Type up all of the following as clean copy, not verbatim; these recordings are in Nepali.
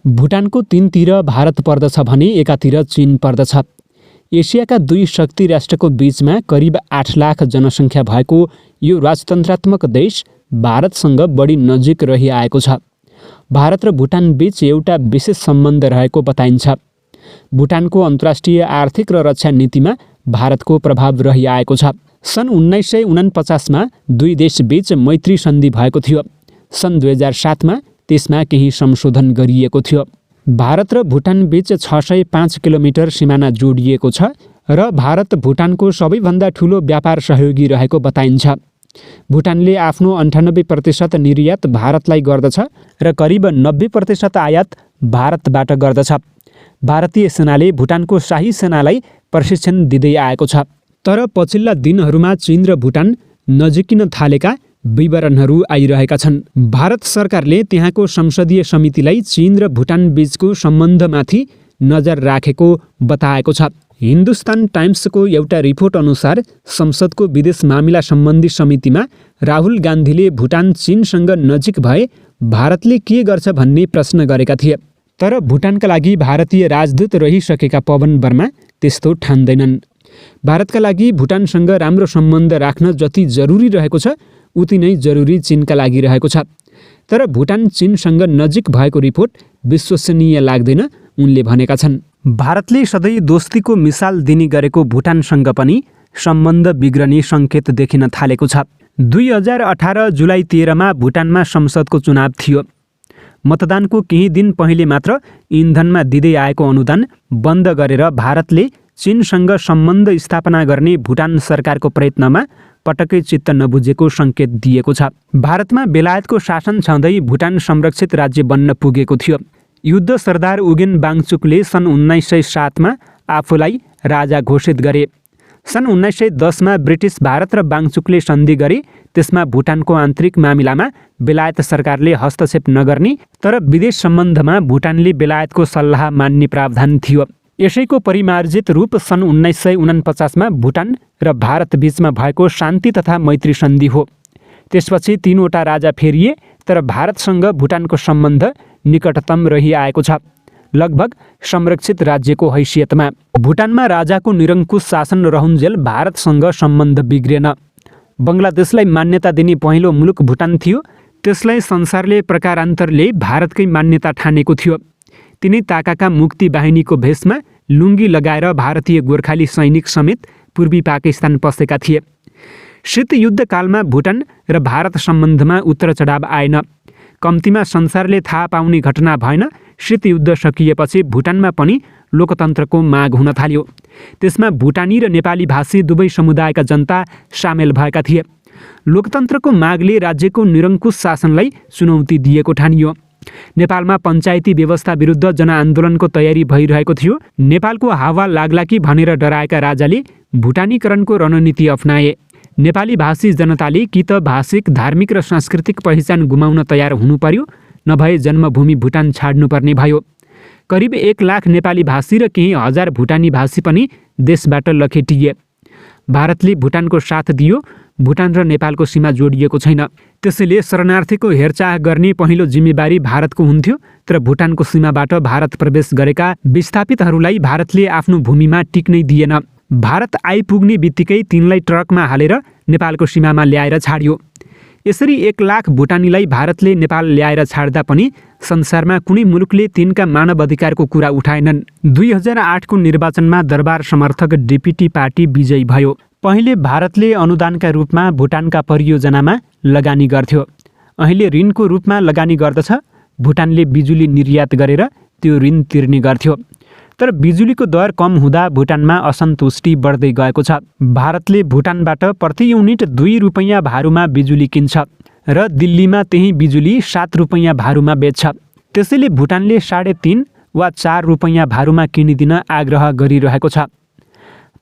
भुटानको तीनतिर भारत पर्दछ भने एकातिर चीन पर्दछ। एसियाका दुई शक्ति राष्ट्रको बीचमा करिब 8 लाख जनसङ्ख्या भएको यो राजतन्त्रात्मक देश भारतसँग बढी नजिक रहिआएको छ। भारत र भुटान बीच एउटा विशेष सम्बन्ध रहेको बताइन्छ। भुटानको अन्तर्राष्ट्रिय आर्थिक र रक्षा नीतिमा भारतको प्रभाव रहिआएको छ। सन् 1949 मा दुई देशबीच मैत्री सन्धि भएको थियो। सन् 2007 मा त्यसमा केही संशोधन गरिएको थियो। भारत र भुटान बीच 605 किलोमिटर सिमाना जोडिएको छ र भारत भुटानको सबैभन्दा ठूलो व्यापार सहयोगी रहेको बताइन्छ। भुटानले आफ्नो 98% निर्यात भारतलाई गर्दछ र करिब 90% आयात भारतबाट गर्दछ। भारतीय सेनाले भुटानको शाही सेनालाई प्रशिक्षण दिँदै आएको छ। तर पछिल्ला दिनहरूमा चीन र भुटान नजिकिन थालेका विवरणहरू आइरहेका छन्। भारत सरकारले त्यहाँको संसदीय समितिलाई चीन र भुटान बीचको सम्बन्धमाथि नजर राखेको बताएको छ। हिन्दुस्तान टाइम्सको एउटा रिपोर्ट अनुसार संसदको विदेश मामिला सम्बन्धी समितिमा राहुल गान्धीले भुटान चीनसँग नजिक भए भारतले के गर्छ भन्ने प्रश्न गरेका थिए। तर भुटानका लागि भारतीय राजदूत रहिसकेका पवन वर्मा त्यस्तो ठान्दैनन्। भारतका लागि भुटानसँग राम्रो सम्बन्ध राख्न जति जरुरी रहेको छ उति नै जरुरी चीनका लागि रहेको छ। तर भुटान चीनसँग नजिक भएको रिपोर्ट विश्वसनीय लाग्दैन उनले भनेका छन्। भारतले सधैँ दोस्तीको मिसाल दिने गरेको भुटानसँग पनि सम्बन्ध बिग्रने सङ्केत देखिन थालेको छ। 2018 जुलाई 13 मा भुटानमा संसदको चुनाव थियो। मतदानको केही दिन पहिले मात्र इन्धनमा दिँदै आएको अनुदान बन्द गरेर भारतले चीनसँग सम्बन्ध स्थापना गर्ने भुटान सरकारको प्रयत्नमा पटक्कै चित्त नबुझेको सङ्केत दिएको छ। भारतमा बेलायतको शासन छँदै भुटान संरक्षित राज्य बन्न पुगेको थियो। युद्ध सरदार उगेन वाङचुकले सन् 1907 मा आफूलाई राजा घोषित गरे। सन् 1910 मा ब्रिटिस भारत र वाङचुकले सन्धि गरे। त्यसमा भुटानको आन्तरिक मामिलामा बेलायत सरकारले हस्तक्षेप नगर्ने तर विदेश सम्बन्धमा भुटानले बेलायतको सल्लाह मान्ने प्रावधान थियो। यसैको परिमार्जित रूप सन् 1949 मा भुटान र भारत बीचमा भएको शान्ति तथा मैत्री सन्धि हो। त्यसपछि 3वटा राजा फेरिए तर भारतसँग भुटानको सम्बन्ध निकटतम रहिआएको छ, लगभग संरक्षित राज्यको हैसियतमा। भुटानमा राजाको निरङ्कुश शासन रहुन्जेल भारतसँग सम्बन्ध बिग्रेन। बङ्गलादेशलाई मान्यता दिने पहिलो मुलुक भुटान थियो। त्यसलाई संसारले प्रकारान्तरले भारतकै मान्यता ठानेको थियो। तिनै ताकाका मुक्ति बाहिनीको भेषमा लुङ्गी लगाएर भारतीय गोर्खाली सैनिक समेत पूर्वी पाकिस्तान पसेका थिए। शीत युद्धकालमा भुटान र भारत सम्बन्धमा उतार चढाव आएन। कम्तीमा संसारले थाहा पाउने घटना भएन। शीत युद्ध सकिएपछि भुटानमा पनि लोकतन्त्रको माग हुन थाल्यो। त्यसमा भुटानी र नेपाली भाषी दुवै समुदायका जनता सामेल भएका थिए। लोकतन्त्रको मागले राज्यको निरङ्कुश शासनलाई चुनौती दिएको ठानियो। नेपालमा पञ्चायती व्यवस्था विरुद्ध जनआन्दोलनको तयारी भइरहेको थियो। नेपालको हावा लाग्ला कि भनेर डराएका राजाले भुटानीकरणको रणनीति अपनाए। नेपाली भाषी जनताले कि त भाषिक, धार्मिक र सांस्कृतिक पहिचान गुमाउन तयार हुनु पर्यो, नभए जन्मभूमि भुटान छाड्नुपर्ने भयो। करिब 1 लाख नेपाली भाषी र केही हजार भुटानी भाषी पनि देशबाट लखेटिए। भारतले भुटानको साथ दियो। भुटान र नेपालको सीमा जोडिएको छैन। त्यसैले शरणार्थीको हेरचाह गर्ने पहिलो जिम्मेवारी भारतको हुन्थ्यो। तर भुटानको सीमाबाट भारत प्रवेश गरेका विस्थापितहरूलाई भारतले आफ्नो भूमिमा टिक्नै दिएन। भारत आइपुग्ने बित्तिकै तिनलाई ट्रकमा हालेर नेपालको सीमामा ल्याएर छाड्यो। यसरी 1 लाख भुटानीलाई भारतले नेपाल ल्याएर छाड्दा पनि संसारमा कुनै मुलुकले तिनका मानव अधिकारको कुरा उठाएनन्। 2008 को निर्वाचनमा दरबार समर्थक डिपिटी पार्टी विजयी भयो। पहिले भारतले अनुदानका रूपमा भुटानका परियोजनामा लगानी गर्थ्यो। अहिले ऋणको रूपमा लगानी गर्दछ। भुटानले बिजुली निर्यात गरेर त्यो ऋण तिर्ने गर्थ्यो। तर बिजुलीको दर कम हुँदा भुटानमा असन्तुष्टि बढ्दै गएको छ। भारतले भुटानबाट प्रति युनिट 2 रुपैयाँ भारूमा बिजुली किन्छ र दिल्लीमा त्यही बिजुली 7 रुपैयाँ भारूमा बेच्छ। त्यसैले भुटानले 3.5 वा 4 रुपैयाँ भारूमा किनिदिन आग्रह गरिरहेको छ।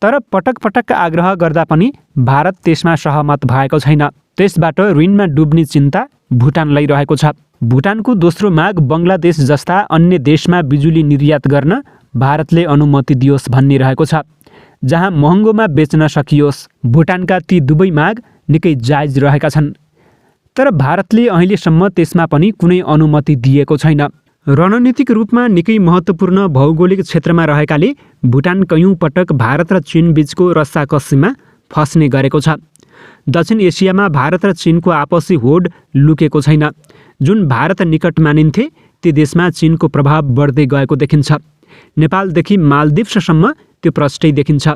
तर पटक पटक आग्रह गर्दा पनि भारत त्यसमा सहमत भएको छैन। त्यसबाट ऋणमा डुब्ने चिन्ता भुटानलाई रहेको छ। भुटानको दोस्रो माग बङ्गलादेश जस्ता अन्य देशमा बिजुली निर्यात गर्न भारतले अनुमति दियोस् भन्ने रहेको छ, जहाँ महँगोमा बेच्न सकियोस्। भुटानका ती दुवै माग निकै जायज रहेका छन्। तर भारतले अहिलेसम्म त्यसमा पनि कुनै अनुमति दिएको छैन। रणनीतिक रूपमा निकै महत्त्वपूर्ण भौगोलिक क्षेत्रमा रहेकाले भुटान कैयौँ पटक भारत र चीन बीचको रस्साकसीमा फस्ने गरेको छ। दक्षिण एसियामा भारत र चीनको आपसी होड लुकेको छैन। जुन भारत निकट मानिन्थे ती देशमा चीनको प्रभाव बढ्दै गएको देखिन्छ। नेपालदेखि मालदिप्ससम्म त्यो प्रष्टै देखिन्छ।